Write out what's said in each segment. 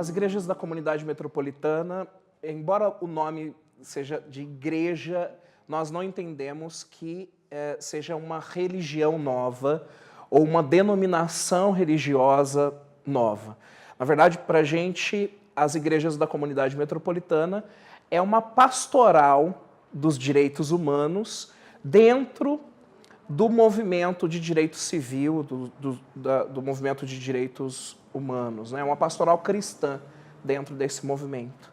As igrejas da comunidade metropolitana, embora o nome seja de igreja, nós não entendemos que seja uma religião nova ou uma denominação religiosa nova. Na verdade, para a gente, as igrejas da comunidade metropolitana é uma pastoral dos direitos humanos dentro do movimento de direito civil, do movimento de direitos humanos, né? Uma pastoral cristã dentro desse movimento.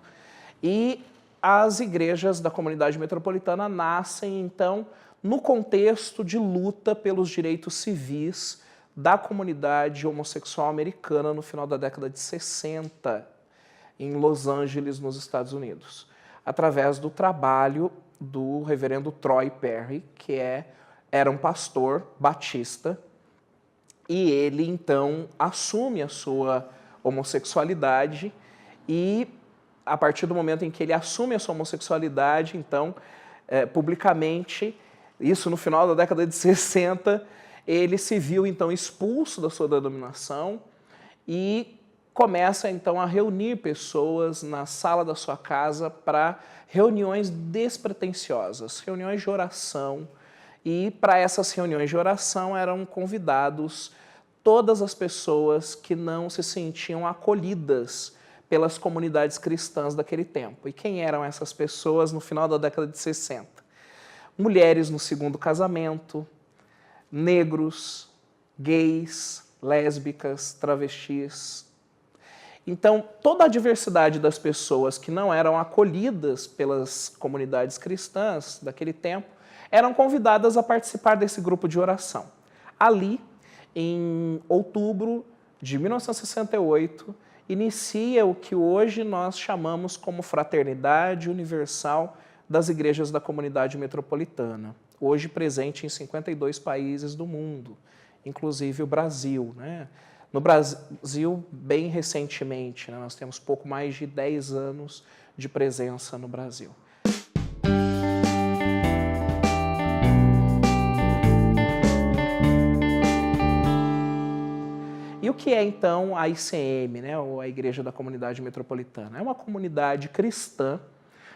E as igrejas da comunidade metropolitana nascem, então, no contexto de luta pelos direitos civis da comunidade homossexual americana no final da década de 60, em Los Angeles, nos Estados Unidos, através do trabalho do reverendo Troy Perry, que era um pastor batista, e ele, então, assume a sua homossexualidade e, a partir do momento em que ele assume a sua homossexualidade, então, publicamente, isso no final da década de 60, ele se viu, então, expulso da sua denominação e começa, então, a reunir pessoas na sala da sua casa para reuniões despretensiosas, reuniões de oração. E para essas reuniões de oração eram convidados todas as pessoas que não se sentiam acolhidas pelas comunidades cristãs daquele tempo. E quem eram essas pessoas no final da década de 60? Mulheres no segundo casamento, negros, gays, lésbicas, travestis. Então, toda a diversidade das pessoas que não eram acolhidas pelas comunidades cristãs daquele tempo eram convidadas a participar desse grupo de oração. Ali, em outubro de 1968, inicia o que hoje nós chamamos como Fraternidade Universal das Igrejas da Comunidade Metropolitana, hoje presente em 52 países do mundo, inclusive o Brasil, né? No Brasil, bem recentemente, né? Nós temos pouco mais de 10 anos de presença no Brasil. E o que é, então, a ICM, né, ou a Igreja da Comunidade Metropolitana? É uma comunidade cristã,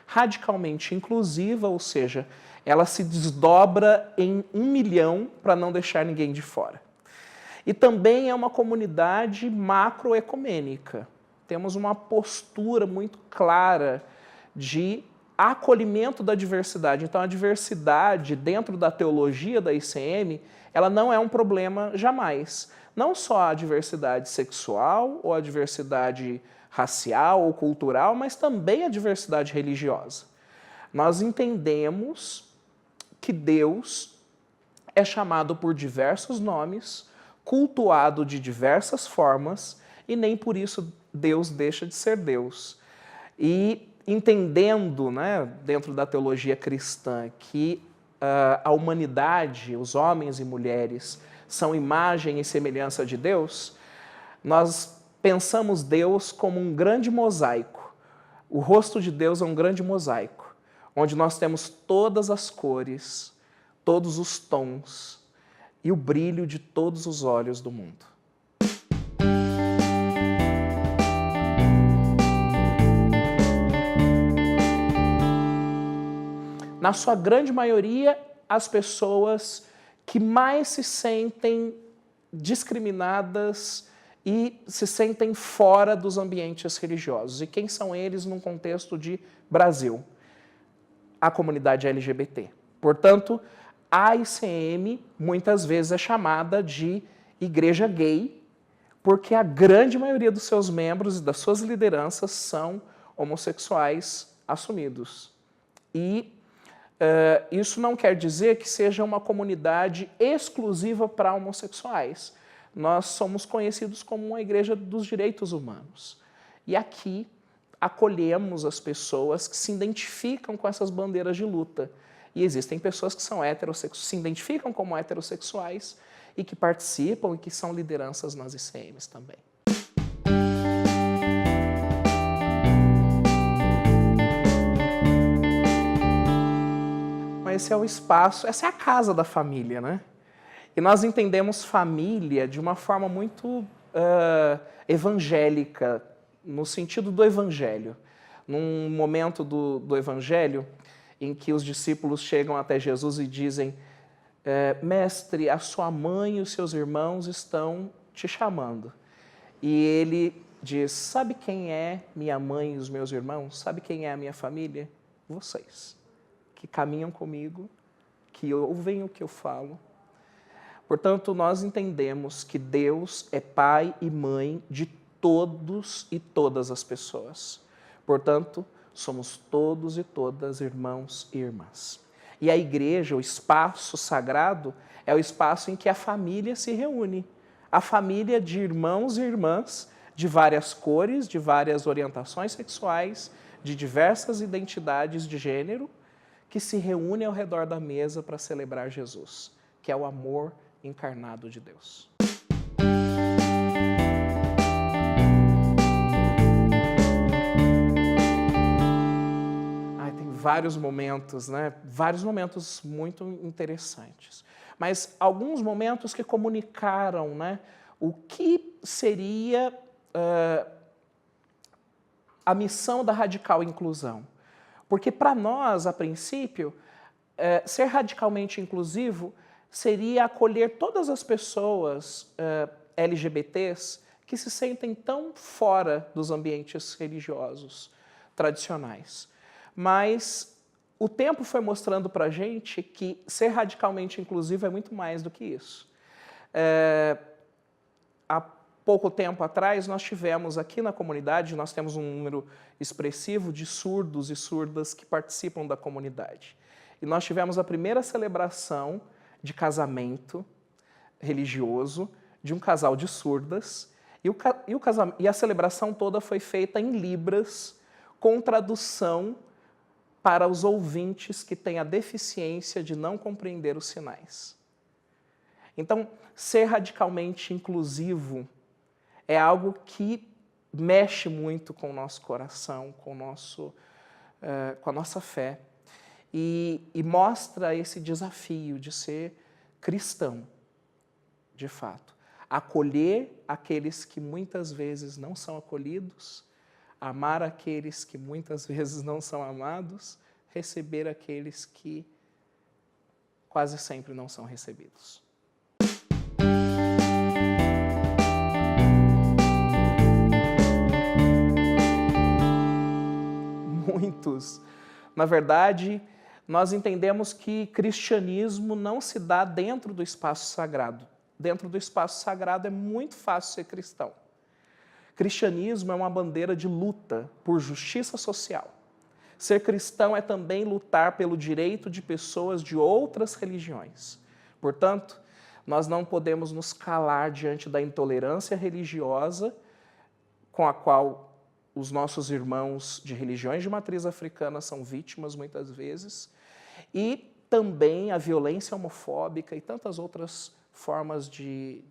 radicalmente inclusiva, ou seja, ela se desdobra em 1 milhão para não deixar ninguém de fora. E também é uma comunidade macroecumênica. Temos uma postura muito clara de acolhimento da diversidade. Então, a diversidade dentro da teologia da ICM, ela não é um problema jamais. Não só a diversidade sexual, ou a diversidade racial ou cultural, mas também a diversidade religiosa. Nós entendemos que Deus é chamado por diversos nomes, cultuado de diversas formas, e nem por isso Deus deixa de ser Deus. E entendendo, né, dentro da teologia cristã, que a humanidade, os homens e mulheres, são imagem e semelhança de Deus, nós pensamos Deus como um grande mosaico. O rosto de Deus é um grande mosaico, onde nós temos todas as cores, todos os tons e o brilho de todos os olhos do mundo. Na sua grande maioria, as pessoas que mais se sentem discriminadas e se sentem fora dos ambientes religiosos. E quem são eles num contexto de Brasil? A comunidade LGBT. Portanto, a ICM muitas vezes é chamada de igreja gay, porque a grande maioria dos seus membros e das suas lideranças são homossexuais assumidos. E isso não quer dizer que seja uma comunidade exclusiva para homossexuais. Nós somos conhecidos como uma igreja dos direitos humanos. E aqui acolhemos as pessoas que se identificam com essas bandeiras de luta. E existem pessoas que são heterossexuais, se identificam como heterossexuais e que participam e que são lideranças nas ICMs também. Esse é o espaço, essa é a casa da família, né? E nós entendemos família de uma forma muito evangélica no sentido do Evangelho. Num momento do Evangelho em que os discípulos chegam até Jesus e dizem: mestre, a sua mãe e os seus irmãos estão te chamando. E ele diz: sabe quem é minha mãe e os meus irmãos? Sabe quem é a minha família? Vocês, que caminham comigo, que ouvem o que eu falo. Portanto, nós entendemos que Deus é pai e mãe de todos e todas as pessoas. Portanto, somos todos e todas irmãos e irmãs. E a igreja, o espaço sagrado, é o espaço em que a família se reúne. A família de irmãos e irmãs de várias cores, de várias orientações sexuais, de diversas identidades de gênero, que se reúne ao redor da mesa para celebrar Jesus, que é o amor encarnado de Deus. Tem vários momentos, né? Vários momentos muito interessantes. Mas alguns momentos que comunicaram, né, o que seria a missão da radical inclusão. Porque para nós, a princípio, ser radicalmente inclusivo seria acolher todas as pessoas LGBTs que se sentem tão fora dos ambientes religiosos tradicionais. Mas o tempo foi mostrando para a gente que ser radicalmente inclusivo é muito mais do que isso. Há pouco tempo atrás, nós tivemos aqui na comunidade, nós temos um número expressivo de surdos e surdas que participam da comunidade. E nós tivemos a primeira celebração de casamento religioso de um casal de surdas, e a celebração toda foi feita em Libras, com tradução para os ouvintes que têm a deficiência de não compreender os sinais. Então, ser radicalmente inclusivo é algo que mexe muito com o nosso coração, com a nossa fé, e mostra esse desafio de ser cristão, de fato. Acolher aqueles que muitas vezes não são acolhidos, amar aqueles que muitas vezes não são amados, receber aqueles que quase sempre não são recebidos. Muitos. Na verdade, nós entendemos que cristianismo não se dá dentro do espaço sagrado. Dentro do espaço sagrado é muito fácil ser cristão. Cristianismo é uma bandeira de luta por justiça social. Ser cristão é também lutar pelo direito de pessoas de outras religiões. Portanto, nós não podemos nos calar diante da intolerância religiosa com a qual os nossos irmãos de religiões de matriz africana são vítimas muitas vezes, e também a violência homofóbica e tantas outras formas de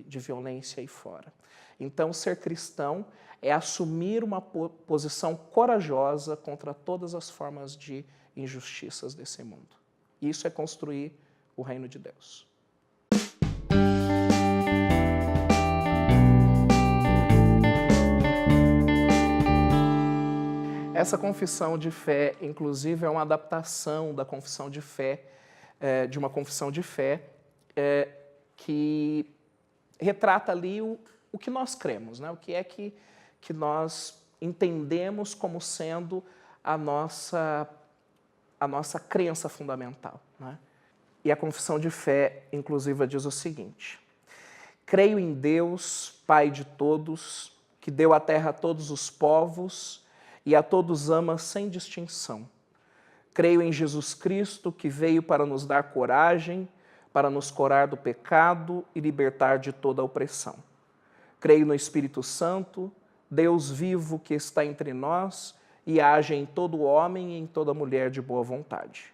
violência aí fora. Então, ser cristão é assumir uma posição corajosa contra todas as formas de injustiças desse mundo. Isso é construir o reino de Deus. Essa confissão de fé, inclusive, é uma adaptação da confissão de fé, de uma confissão de fé que retrata ali o que nós cremos, né? O que é que nós entendemos como sendo a nossa crença fundamental, né? E a confissão de fé, inclusive, diz o seguinte: creio em Deus, Pai de todos, que deu a terra a todos os povos e a todos ama sem distinção. Creio em Jesus Cristo, que veio para nos dar coragem, para nos curar do pecado e libertar de toda a opressão. Creio no Espírito Santo, Deus vivo que está entre nós e age em todo homem e em toda mulher de boa vontade.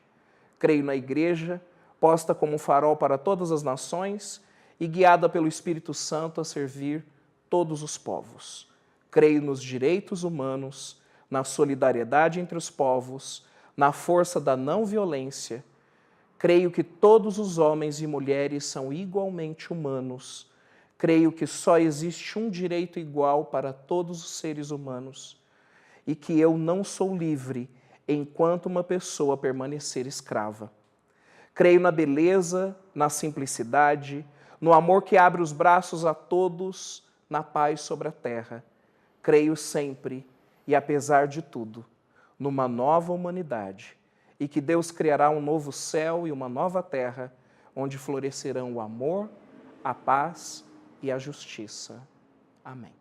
Creio na Igreja, posta como um farol para todas as nações e guiada pelo Espírito Santo a servir todos os povos. Creio nos direitos humanos, na solidariedade entre os povos, na força da não-violência. Creio que todos os homens e mulheres são igualmente humanos. Creio que só existe um direito igual para todos os seres humanos e que eu não sou livre enquanto uma pessoa permanecer escrava. Creio na beleza, na simplicidade, no amor que abre os braços a todos, na paz sobre a terra. Creio sempre, e apesar de tudo, numa nova humanidade e que Deus criará um novo céu e uma nova terra, onde florescerão o amor, a paz e a justiça. Amém.